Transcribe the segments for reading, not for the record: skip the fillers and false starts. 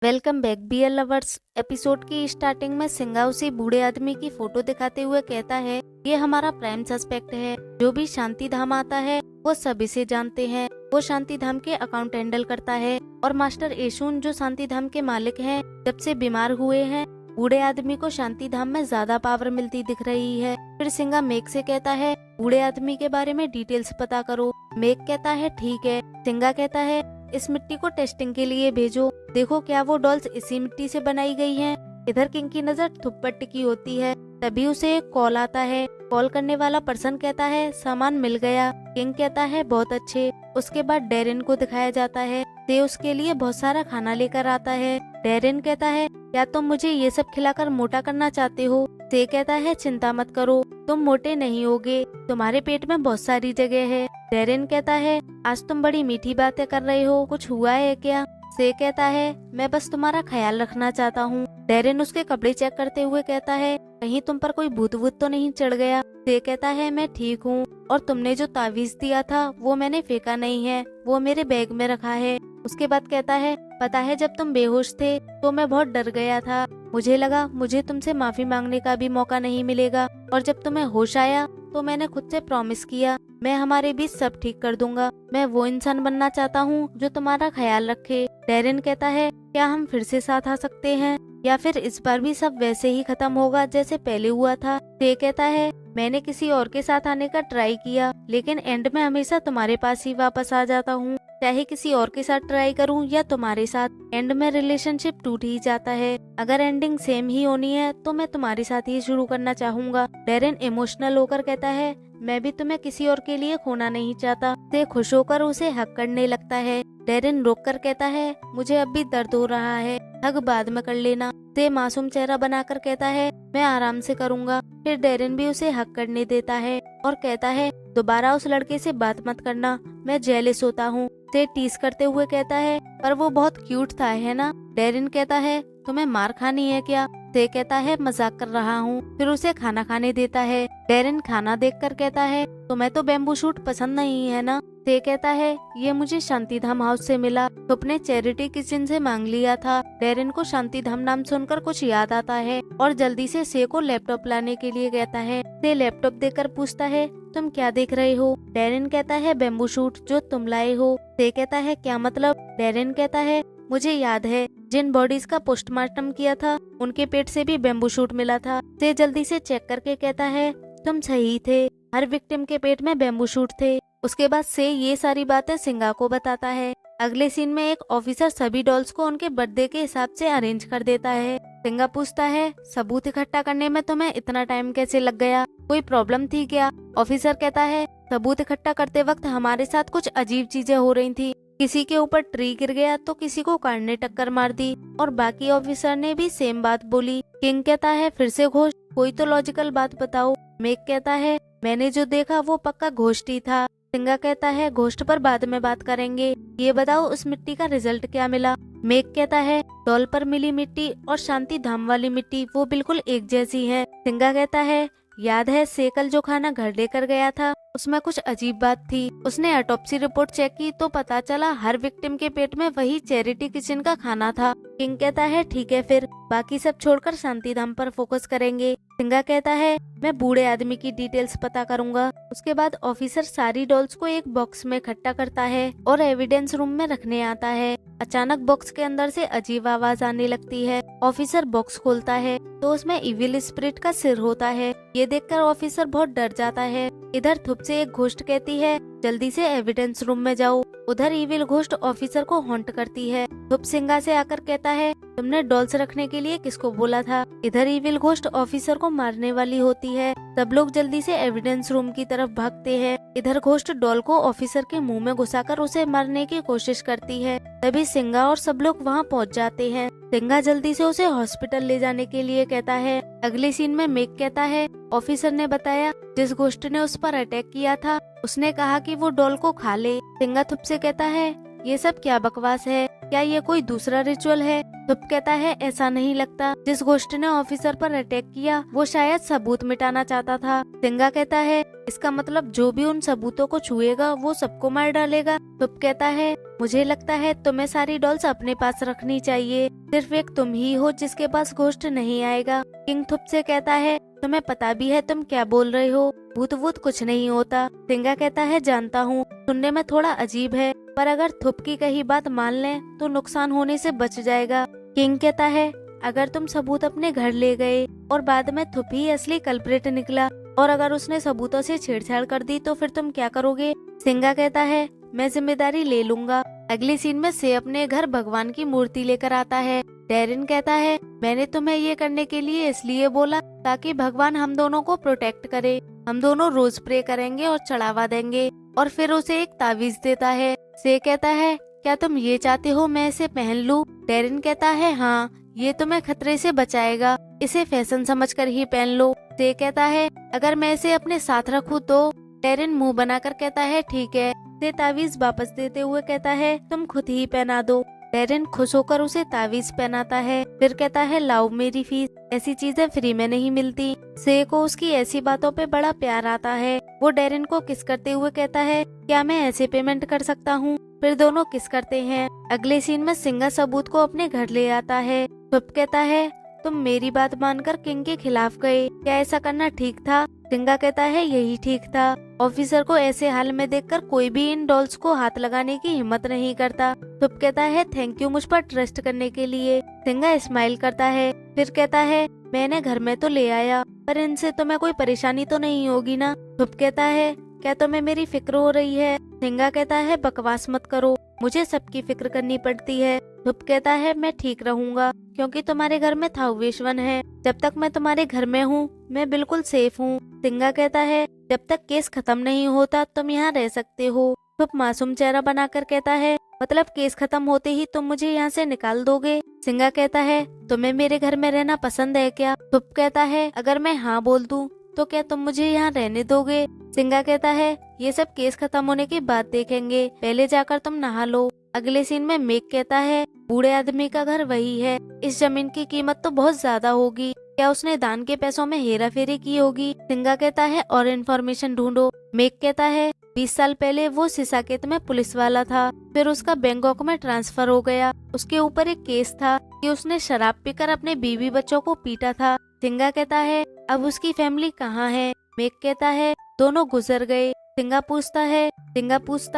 Welcome back beer lovers. Episode की starting में Singha उसी बूढ़े आदमी की फोटो दिखाते हुए कहता है, ये हमारा प्राइम सस्पेक्ट है। जो भी शांति धाम आता है वो सब इसे जानते हैं। वो शांति धाम के अकाउंट हैंडल करता है और मास्टर एशुन जो शांति धाम के मालिक हैं, जब से बीमार हुए हैं बूढ़े आदमी को शांति धाम में ज्यादा पावर मिलती दिख रही है। फिर सिंगा मेक से कहता है, बूढ़े आदमी के बारे में डिटेल्स पता करो। मेक कहता है ठीक है। सिंगा कहता है, इस मिट्टी को टेस्टिंग के लिए भेजो, देखो क्या वो डॉल्स इसी मिट्टी से बनाई गई हैं। इधर किंग की नजर थुप पर टिकी होती है। तभी उसे एक कॉल आता है। कॉल करने वाला पर्सन कहता है, सामान मिल गया। किंग कहता है, बहुत अच्छे। उसके बाद डेरिन को दिखाया जाता है। ते उसके लिए बहुत सारा खाना लेकर आता है। डेरिन कहता है, क्या तुम मुझे ये सब खिलाकर मोटा करना चाहते हो? ते कहता है, चिंता मत करो, तुम मोटे नहीं होगे, तुम्हारे पेट में बहुत सारी जगह है। डेरिन कहता है, आज तुम बड़ी मीठी बातें कर रहे हो, कुछ हुआ है क्या? से कहता है, मैं बस तुम्हारा ख्याल रखना चाहता हूँ। डेरिन उसके कपड़े चेक करते हुए कहता है, कहीं तुम पर कोई भूत वूत तो नहीं चढ़ गया? से कहता है, मैं ठीक हूँ, और तुमने जो तावीज दिया था वो मैंने फेंका नहीं है, वो मेरे बैग में रखा है। उसके बाद कहता है, पता है जब तुम बेहोश थे तो मैं बहुत डर गया था। मुझे लगा मुझे तुमसे माफी मांगने का भी मौका नहीं मिलेगा, और जब तुम्हें होश आया तो मैंने खुद से प्रॉमिस किया, मैं हमारे बीच सब ठीक कर दूंगा। मैं वो इंसान बनना चाहता हूँ जो तुम्हारा ख्याल रखे। डेरिन कहता है, क्या हम फिर से साथ आ सकते हैं, या फिर इस बार भी सब वैसे ही खत्म होगा जैसे पहले हुआ था? ते कहता है, मैंने किसी और के साथ आने का ट्राई किया, लेकिन एंड में हमेशा तुम्हारे पास ही वापस आ जाता हूँ। चाहे किसी और के साथ ट्राई करूँ या तुम्हारे साथ, एंड में रिलेशनशिप टूट ही जाता है। अगर एंडिंग सेम ही होनी है तो मैं तुम्हारे साथ ही शुरू करना चाहूंगा। डेरिन इमोशनल होकर कहता है, मैं भी तुम्हें किसी और के लिए खोना नहीं चाहता। ते खुश होकर उसे हक करने लगता है। डेरिन रोक कर कहता है, मुझे अब भी दर्द हो रहा है, हग बाद में कर लेना। ते मासूम चेहरा बनाकर कहता है, मैं आराम से करूंगा। फिर डेरिन भी उसे हक करने देता है और कहता है, दोबारा उस लड़के से बात मत करना, मैं जेलस होता हूँ। ते टीज करते हुए कहता है, पर वो बहुत क्यूट था, है ना? डेरिन कहता है, तुम्हें मार खानी है क्या? ते कहता है, मजाक कर रहा हूँ। फिर उसे खाना खाने देता है। डेरिन खाना देखकर कहता है, तुम्हें तो बेम्बू शूट पसंद नहीं है ना? ते कहता है, ये मुझे शांतिधाम हाउस से मिला, तुमने चैरिटी किचन से मांग लिया था। डेरिन को शांतिधाम नाम सुनकर कुछ याद आता है और जल्दी से से को लैपटॉप लाने के लिए कहता है। ते लैपटॉप देकर पूछता है, तुम क्या देख रहे हो? डेरिन कहता है, बेम्बू शूट जो तुम लाए हो। ते कहता है, क्या मतलब? डेरिन कहता है, मुझे याद है जिन बॉडीज का पोस्टमार्टम किया था उनके पेट से भी बेम्बू शूट मिला था। ते जल्दी से चेक करके कहता है, तुम सही थे, हर विक्टिम के पेट में बेम्बू शूट थे। उसके बाद से ये सारी बातें सिंगा को बताता है। अगले सीन में एक ऑफिसर सभी डॉल्स को उनके बर्थडे के हिसाब से अरेंज कर देता है। सिंगा पूछता है, सबूत इकट्ठा करने में तुम्हें इतना टाइम कैसे लग गया, कोई प्रॉब्लम थी क्या? ऑफिसर कहता है, सबूत इकट्ठा करते वक्त हमारे साथ कुछ अजीब चीजें हो रही थी, किसी के ऊपर ट्री गिर गया तो किसी को कार ने टक्कर मार दी, और बाकी ऑफिसर ने भी सेम बात बोली। किंग कहता है, फिर से घोस्ट, कोई तो लॉजिकल बात बताओ। मेक कहता है, मैंने जो देखा वो पक्का घोस्ट ही था। सिंगा कहता है, घोस्ट पर बाद में बात करेंगे, ये बताओ उस मिट्टी का रिजल्ट क्या मिला? मेक कहता है, डॉल पर मिली मिट्टी और शांति धाम वाली मिट्टी वो बिल्कुल एक जैसी है। सिंगा कहता है, याद है सेकल जो खाना घर लेकर गया था उसमें कुछ अजीब बात थी, उसने ऑटोप्सी रिपोर्ट चेक की तो पता चला हर विक्टिम के पेट में वही चैरिटी किचन का खाना था। किंग कहता है, ठीक है, फिर बाकी सब छोड़कर शांति धाम पर फोकस करेंगे। सिंगा कहता है, मैं बूढ़े आदमी की डिटेल्स पता करूंगा। उसके बाद ऑफिसर सारी डॉल्स को एक बॉक्स में इकट्ठा करता है और एविडेंस रूम में रखने आता है। अचानक बॉक्स के अंदर से अजीब आवाज आने लगती है। ऑफिसर बॉक्स खोलता है तो उसमें इविल स्पिरिट का सिर होता है। ये देखकर ऑफिसर बहुत डर जाता है। इधर थुप से एक घोस्ट कहती है, जल्दी से एविडेंस रूम में जाओ। उधर इविल घोस्ट ऑफिसर को हॉन्ट करती है। थुप सिंगा से आकर कहता है, तुमने डॉल्स रखने के लिए किसको बोला था? इधर इविल घोस्ट ऑफिसर को मारने वाली होती है। सब लोग जल्दी से एविडेंस रूम की तरफ भागते हैं। इधर घोस्ट डॉल को ऑफिसर के मुंह में घुसाकर उसे मारने की कोशिश करती है। तभी सिंगा और सब लोग वहां पहुंच जाते हैं। सिंगा जल्दी से उसे हॉस्पिटल ले जाने के लिए कहता है। अगले सीन में मेक कहता है, ऑफिसर ने बताया जिस घोस्ट ने उस पर अटैक किया था उसने कहा कि वो डॉल को खा ले। सिंगा थुप से कहता है, ये सब क्या बकवास है, क्या ये कोई दूसरा रिचुअल है? थुप कहता है, ऐसा नहीं लगता, जिस घोस्ट ने ऑफिसर पर अटैक किया वो शायद सबूत मिटाना चाहता था। सिंगा कहता है, इसका मतलब जो भी उन सबूतों को छुएगा वो सबको मार डालेगा। थुप कहता है, मुझे लगता है तुम्हें सारी डॉल्स अपने पास रखनी चाहिए, सिर्फ एक तुम ही हो जिसके पास घोस्ट नहीं आएगा। किंग थुप से कहता है तुम्हें पता भी है तुम क्या बोल रहे हो, भूत वूत कुछ नहीं होता। सिंगा कहता है जानता हूँ, सुनने में थोड़ा अजीब है, पर अगर थुप की कही बात मान लें तो नुकसान होने से बच जाएगा। किंग कहता है अगर तुम सबूत अपने घर ले गए और बाद में थुप ही असली कल्प्रिट निकला और अगर उसने सबूतों से छेड़छाड़ कर दी तो फिर तुम क्या करोगे? सिंगा कहता है मैं जिम्मेदारी ले लूंगा। अगली सीन में से अपने घर भगवान की मूर्ति लेकर आता है। डेरिन कहता है मैंने तुम्हें ये करने के लिए इसलिए बोला ताकि भगवान हम दोनों को प्रोटेक्ट करे। हम दोनों रोज प्रे करेंगे और चढ़ावा देंगे। और फिर उसे एक तावीज देता है। से कहता है क्या तुम ये चाहते हो मैं इसे पहन लूं? डेरिन कहता है हाँ, ये तुम्हें खतरे से बचाएगा, इसे फैशन समझकर ही पहन लो। से कहता है अगर मैं इसे अपने साथ रखूं तो? डेरिन मुंह बनाकर कहता है ठीक है। से तावीज वापस देते हुए कहता है तुम खुद ही पहना दो। डेरिन खुश होकर उसे तावीज पहनाता है, फिर कहता है लाओ मेरी फीस, ऐसी चीजें फ्री में नहीं मिलती। से को उसकी ऐसी बातों पे बड़ा प्यार आता है। वो डेरिन को किस करते हुए कहता है क्या मैं ऐसे पेमेंट कर सकता हूँ? फिर दोनों किस करते हैं। अगले सीन में सिंगा सबूत को अपने घर ले आता है। थुप कहता है तुम मेरी बात मानकर किंग के खिलाफ गए, क्या ऐसा करना ठीक था? सिंगा कहता है यही ठीक था। ऑफिसर को ऐसे हाल में देखकर कोई भी इन डॉल्स को हाथ लगाने की हिम्मत नहीं करता। थुप कहता है थैंक यू मुझ पर ट्रस्ट करने के लिए। सिंगा स्माइल करता है, फिर कहता है मैंने घर में तो ले आया, पर इनसे तुम्हें कोई परेशानी तो नहीं होगी ना? थुप कहता है क्या तुम्हें मेरी फिक्र हो रही है? सिंगा कहता है बकवास मत करो, मुझे सबकी फिक्र करनी पड़ती है। थुप कहता है मैं ठीक रहूंगा क्योंकि तुम्हारे घर में थाउवेश्वन है। जब तक मैं तुम्हारे घर में हूँ मैं बिल्कुल सेफ हूँ। सिंगा कहता है जब तक केस खत्म नहीं होता तुम यहाँ रह सकते हो। थुप मासूम चेहरा बनाकर कहता है मतलब केस खत्म होते ही तुम मुझे यहाँ से निकाल दोगे? सिंगा कहता है तुम्हें मेरे घर में रहना पसंद है क्या? थुप कहता है अगर मैं हाँ बोल दूँ तो क्या तुम मुझे यहाँ रहने दोगे? सिंगा कहता है ये सब केस खत्म होने के बाद देखेंगे, पहले जाकर तुम नहा लो। अगले सीन में मेक कहता है बूढ़े आदमी का घर वही है, इस जमीन की कीमत तो बहुत ज्यादा होगी, क्या उसने दान के पैसों में हेरा फेरी की होगी? सिंगा कहता है और इन्फॉर्मेशन ढूंढो। मेक कहता है 20 साल पहले वो सिसाकेत में पुलिस वाला था, फिर उसका बैंकॉक में ट्रांसफर हो गया। उसके ऊपर एक केस था कि उसने शराब पीकर अपने बीवी बच्चों को पीटा था। सिंगा कहता है अब उसकी फैमिली कहाँ है? मेक कहता है दोनों गुजर गए। सिंगा पूछता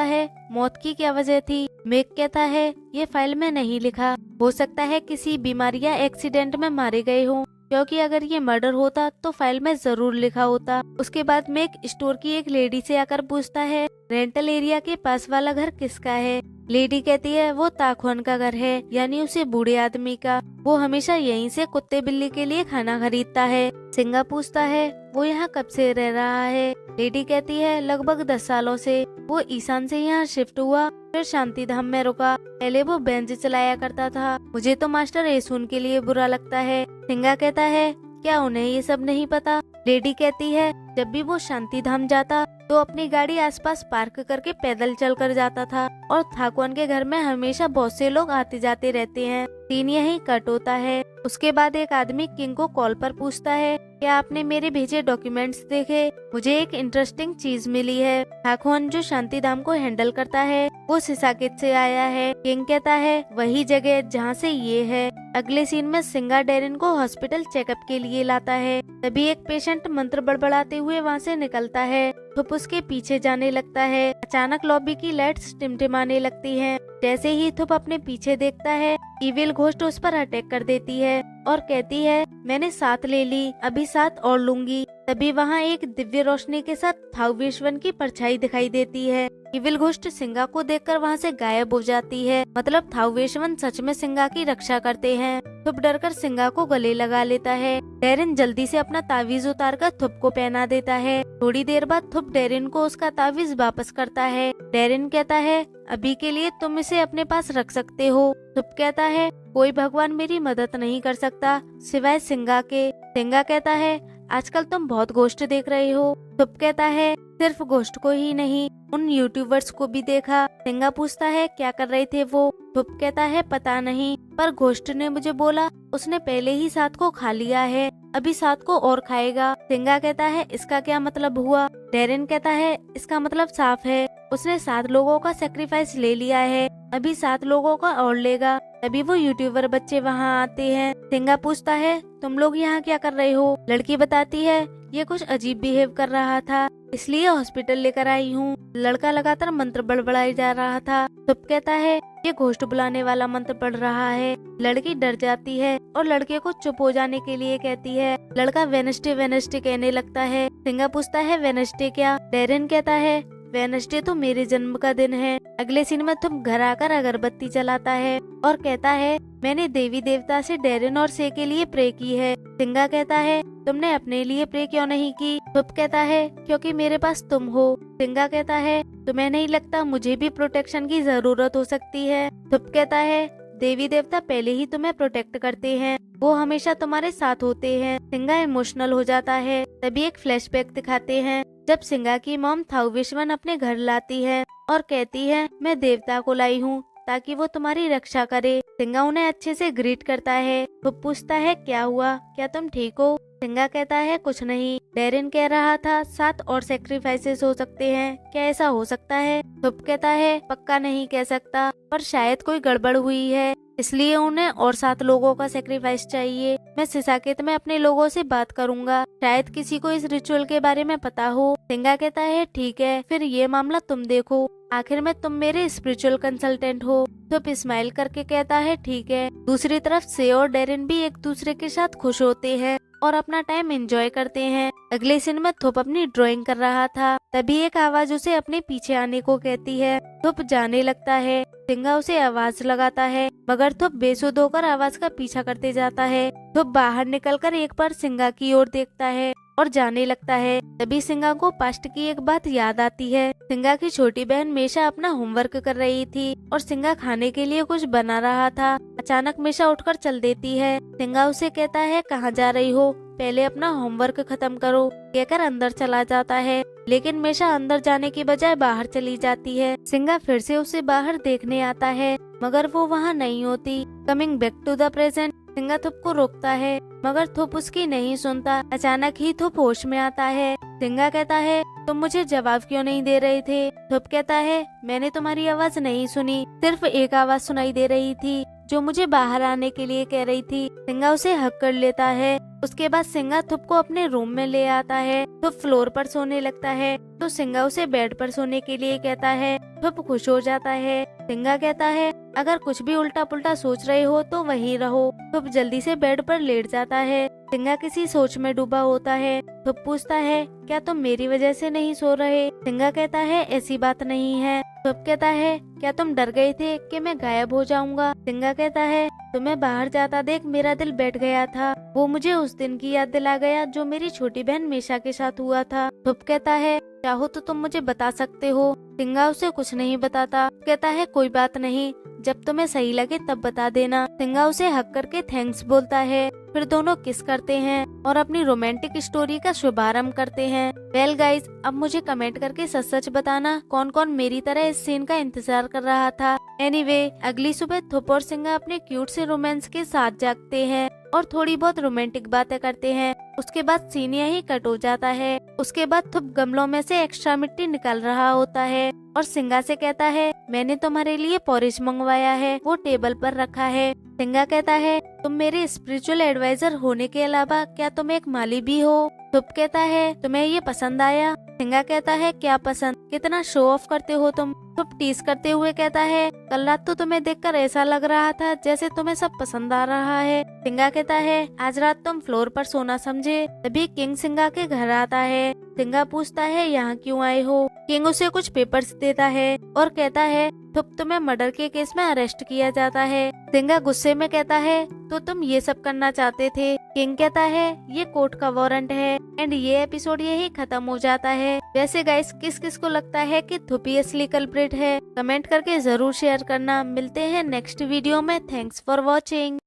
है मौत की क्या वजह थी? मेक कहता है ये फाइल में नहीं लिखा, हो सकता है किसी बीमारी या एक्सीडेंट में मारे गए हों, क्योंकि अगर ये मर्डर होता तो फाइल में जरूर लिखा होता। उसके बाद मेक स्टोर की एक लेडी से आकर पूछता है रेंटल एरिया के पास वाला घर किसका है? लेडी कहती है वो ताखवान का घर है, यानी उसे बूढ़े आदमी का, वो हमेशा यहीं से कुत्ते बिल्ली के लिए खाना खरीदता है। सिंगा पूछता है वो यहाँ कब से रह रहा है? लेडी कहती है लगभग 10 सालों से, वो ईशान से यहाँ शिफ्ट हुआ फिर शांति धाम में रुका, पहले वो बेंच चलाया करता था। मुझे तो मास्टर एसून के लिए बुरा लगता है। सिंगा कहता है क्या उन्हें ये सब नहीं पता? लेडी कहती है जब भी वो शांति धाम जाता तो अपनी गाड़ी आसपास पार्क करके पैदल चलकर जाता था और थाकवान के घर में हमेशा बहुत से लोग आते जाते रहते हैं। सीन यहीं कट होता है। उसके बाद एक आदमी किंग को कॉल पर पूछता है क्या आपने मेरे भेजे डॉक्यूमेंट्स देखे? मुझे एक इंटरेस्टिंग चीज मिली है। थाकवान जो शांति धाम को हैंडल करता है वो सिसाकेत से आया है। किंग कहता है वही जगह जहाँ से ये है। अगले सीन में सिंगा डेरिन को हॉस्पिटल चेकअप के लिए लाता है। तभी एक पेशेंट मंत्र बड़बड़ाते हुए वहाँ से निकलता है। थुप उसके पीछे जाने लगता है। अचानक लॉबी की लाइट्स टिमटिमाने लगती हैं। जैसे ही थुप अपने पीछे देखता है इविल घोस्ट उस पर अटैक कर देती है और कहती है मैंने 7 ले ली, अभी 7 और लूंगी। तभी वहाँ एक दिव्य रोशनी के साथ थाउवेश्वन की परछाई दिखाई देती है। इविल घोस्ट सिंगा को देखकर वहाँ से गायब हो जाती है। मतलब थाउवेश्वन सच में सिंगा की रक्षा करते हैं। थुप डरकर सिंगा को गले लगा लेता है। डेरिन जल्दी से अपना तावीज उतारकर थुप को पहना देता है। थोड़ी देर बाद थुप डेरिन को उसका तावीज वापस करता है। डेरिन कहता है अभी के लिए तुम इसे अपने पास रख सकते हो। थुप कहता है कोई भगवान मेरी मदद नहीं कर सकता सिवाय सिंगा के। सिंगा कहता है आजकल तुम बहुत घोस्ट देख रहे हो। थुप कहता है सिर्फ घोस्ट को ही नहीं, उन यूट्यूबर्स को भी देखा। सिंगा पूछता है क्या कर रहे थे वो? थुप कहता है पता नहीं, पर घोस्ट ने मुझे बोला उसने पहले ही 7 को खा लिया है, अभी 7 को और खाएगा। सिंगा कहता है इसका क्या मतलब हुआ? डेरिन कहता है इसका मतलब साफ है उसने 7 लोगों का सेक्रीफाइस ले लिया है, अभी 7 लोगों का और लेगा। तभी वो यूट्यूबर बच्चे वहाँ आते हैं। सिंगा पूछता है तुम लोग यहाँ क्या कर रहे हो? लड़की बताती है ये कुछ अजीब बिहेव कर रहा था इसलिए हॉस्पिटल लेकर आई हूँ। लड़का लगातार मंत्र बड़बड़ाई जा रहा था। थुप कहता है ये घोस्ट बुलाने वाला मंत्र पढ़ रहा है। लड़की डर जाती है और लड़के को चुप हो जाने के लिए कहती है। लड़का वेनसडे वेनसडे कहने लगता है। सिंगा पूछता है वेनसडे क्या? डेरिन कहता है वेनसडे तो मेरे जन्म का दिन है। अगले सीन में तुम घर आकर अगरबत्ती जलाता है और कहता है मैंने देवी देवता से डेरिन और से के लिए प्रे की है। सिंगा कहता है तुमने अपने लिए प्रे क्यों नहीं की? थुप कहता है क्योंकि मेरे पास तुम हो। सिंगा कहता है तुम्हें नहीं लगता मुझे भी प्रोटेक्शन की जरूरत हो सकती है? थुप कहता है देवी देवता पहले ही तुम्हें प्रोटेक्ट करते हैं, वो हमेशा तुम्हारे साथ होते हैं। सिंगा इमोशनल हो जाता है। तभी एक फ्लैशबैक दिखाते हैं जब सिंगा की मॉम थाउविशवन अपने घर लाती है और कहती है मैं देवता को लाई हूँ ताकि वो तुम्हारी रक्षा करे। सिंगा उन्हें अच्छे से ग्रीट करता है। वो पूछता है क्या हुआ, क्या तुम ठीक हो? सिंगा कहता है कुछ नहीं। डेरिन कह रहा था 7 और सेक्रीफाइसेस हो सकते हैं, क्या ऐसा हो सकता है? थुप कहता है पक्का नहीं कह सकता पर शायद कोई गड़बड़ हुई है इसलिए उन्हें और 7 लोगों का सेक्रीफाइस चाहिए। मैं सिसाकेत में अपने लोगों से बात करूंगा, शायद किसी को इस रिचुअल के बारे में पता हो। सिंगा कहता है ठीक है फिर ये मामला तुम देखो, आखिर में तुम मेरे स्पिरिचुअल कंसल्टेंट हो। तो स्माइल करके कहता है ठीक है। दूसरी तरफ से और डेरिन भी एक दूसरे के साथ खुश होते हैं और अपना टाइम एंजॉय करते हैं। अगले सीन में थुप अपनी ड्राइंग कर रहा था। तभी एक आवाज उसे अपने पीछे आने को कहती है। थुप जाने लगता है। सिंगा उसे आवाज लगाता है मगर थुप बेसुध होकर आवाज का पीछा करते जाता है। थुप बाहर निकलकर एक बार सिंगा की ओर देखता है और जाने लगता है। तभी सिंगा को पास्ट की एक बात याद आती है। सिंगा की छोटी बहन मेशा अपना होमवर्क कर रही थी और सिंगा खाने के लिए कुछ बना रहा था। अचानक मेशा उठकर चल देती है। सिंगा उसे कहता है कहाँ जा रही हो, पहले अपना होमवर्क खत्म करो कहकर अंदर चला जाता है। लेकिन मेशा अंदर जाने की बजाय बाहर चली जाती है। सिंगा फिर से उसे बाहर देखने आता है मगर वो वहाँ नहीं होती। Coming back to the present, Singha थुप को रोकता है मगर थुप उसकी नहीं सुनता। अचानक ही थुप होश में आता है। सिंगा कहता है तुम मुझे जवाब क्यों नहीं दे रहे थे? थुप कहता है मैंने तुम्हारी आवाज नहीं सुनी, सिर्फ एक आवाज सुनाई दे रही थी जो मुझे बाहर आने के लिए कह रही थी। सिंगा उसे हक कर लेता है। उसके बाद सिंगा थुप को अपने रूम में ले आता है। थुप फ्लोर पर सोने लगता है तो सिंगा उसे बेड पर सोने के लिए कहता है। थुप खुश हो जाता है। सिंगा कहता है अगर कुछ भी उल्टा पुल्टा सोच रहे हो तो वहीं रहो। थुप जल्दी से बेड पर लेट जाता है। सिंगा किसी सोच में डूबा होता है। थुप पूछता है क्या तुम मेरी वजह से नहीं सो रहे? सिंगा कहता है ऐसी बात नहीं है। थुप कहता है क्या तुम डर गए थे कि मैं गायब हो जाऊंगा? सिंगा कहता है तुम्हें बाहर जाता देख मेरा दिल बैठ गया था, वो मुझे उस दिन की याद दिला गया जो मेरी छोटी बहन मेशा के साथ हुआ था। थुप कहता है चाहो तो तुम मुझे बता सकते हो। सिंगा उसे कुछ नहीं बताता। कहता है कोई बात नहीं, जब तुम्हें सही लगे तब बता देना। सिंगा उसे हक करके थैंक्स बोलता है। फिर दोनों किस करते हैं और अपनी रोमांटिक स्टोरी का शुभारंभ करते हैं। वेल गाइज, अब मुझे कमेंट करके सच सच बताना कौन कौन मेरी तरह इस सीन का इंतजार कर रहा था। एनीवे, अगली सुबह थुप और सिंगा अपने क्यूट से रोमांस के साथ जागते हैं और थोड़ी बहुत रोमांटिक बातें करते हैं। उसके बाद सीन यही कट हो जाता है। उसके बाद थुप गमलों में से एक्स्ट्रा मिट्टी निकाल रहा होता है और सिंगा से कहता है मैंने तुम्हारे लिए पॉरिज मंगवाया है, वो टेबल पर रखा है। सिंगा कहता है तुम मेरे स्पिरिचुअल एडवाइजर होने के अलावा क्या तुम एक माली भी हो? थुप कहता है तुम्हें ये पसंद आया? सिंगा कहता है क्या पसंद, कितना शो ऑफ करते हो तुम? थुप टीज करते हुए कहता है कल रात तो तुम्हें देखकर ऐसा लग रहा था जैसे तुम्हें सब पसंद आ रहा है। सिंगा कहता है आज रात तुम फ्लोर पर सोना समझे। तभी किंग सिंगा के घर आता है। सिंगा पूछता है यहाँ क्यों आए हो? किंग उसे कुछ पेपर्स देता है और कहता है थुप तुम्हें मर्डर के केस में अरेस्ट किया जाता है। सिंगा गुस्से में कहता है तो तुम ये सब करना चाहते थे? किंग कहता है ये कोर्ट का वारंट है। एंड ये एपिसोड यही खत्म हो जाता है। वैसे गाइस, किस किस को लगता है कि थुप ही असली कल्प्रिट है? कमेंट करके जरूर शेयर करना। मिलते हैं नेक्स्ट वीडियो में। Thanks for watching.